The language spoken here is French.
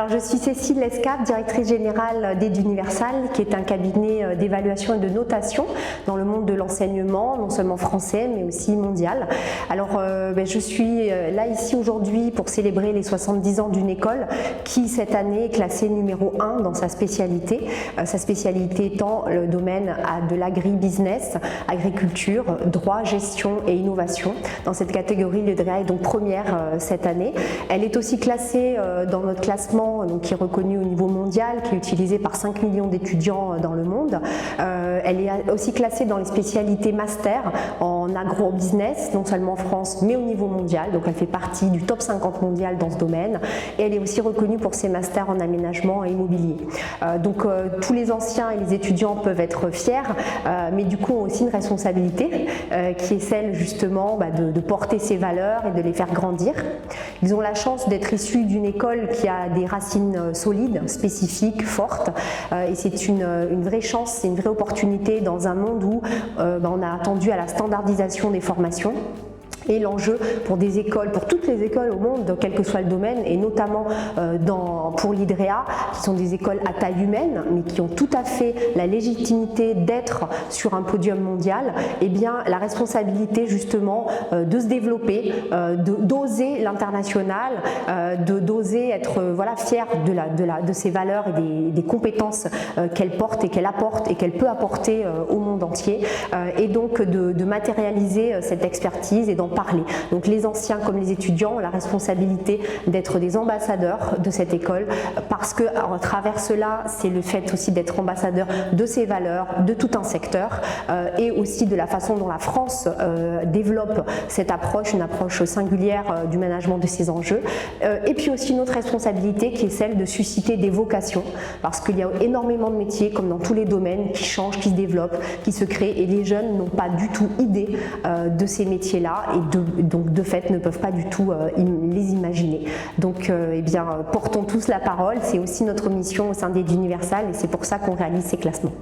Alors je suis Cécile Lescape, directrice générale d'Eduniversal, qui est un cabinet d'évaluation et de notation dans le monde de l'enseignement, non seulement français mais aussi mondial. Alors je suis là ici aujourd'hui pour célébrer les 70 ans d'une école qui cette année est classée numéro 1 dans sa spécialité étant le domaine de l'agribusiness, agriculture, droit, gestion et innovation. Dans cette catégorie, l'EDREA est donc première cette année. Elle est aussi classée dans notre classement qui est reconnu au niveau mondial, qui est utilisé par 5 millions d'étudiants dans le monde. Elle est aussi classée dans les spécialités master en agro-business, non seulement en France mais au niveau mondial, donc elle fait partie du top 50 mondial dans ce domaine, et elle est aussi reconnue pour ses masters en aménagement et immobilier. Tous les anciens et les étudiants peuvent être fiers, mais du coup ont aussi une responsabilité qui est celle justement de porter ces valeurs et de les faire grandir. Ils ont la chance d'être issus d'une école qui a des racines solides, spécifiques, fortes, et c'est une vraie chance, c'est une vraie opportunité dans un monde où on a attendu à la standardisation des formations. Et l'enjeu pour des écoles, pour toutes les écoles au monde, quel que soit le domaine, et notamment pour l'IDREA, qui sont des écoles à taille humaine, mais qui ont tout à fait la légitimité d'être sur un podium mondial, eh bien la responsabilité justement de se développer, d'oser l'international, d'oser être fière de ses valeurs et des compétences qu'elle porte et qu'elle apporte et qu'elle peut apporter au monde entier, et donc de matérialiser cette expertise et d'en parler. Donc les anciens comme les étudiants ont la responsabilité d'être des ambassadeurs de cette école, parce que à travers cela, c'est le fait aussi d'être ambassadeur de ses valeurs, de tout un secteur, et aussi de la façon dont la France développe cette approche, une approche singulière du management de ces enjeux. Et puis aussi une autre responsabilité qui est celle de susciter des vocations, parce qu'il y a énormément de métiers, comme dans tous les domaines, qui changent, qui se développent, qui se créent, et les jeunes n'ont pas du tout idée de ces métiers-là, et donc de fait ne peuvent pas du tout les imaginer. Donc portons tous la parole, c'est aussi notre mission au sein d'Eduniversal, et c'est pour ça qu'on réalise ces classements.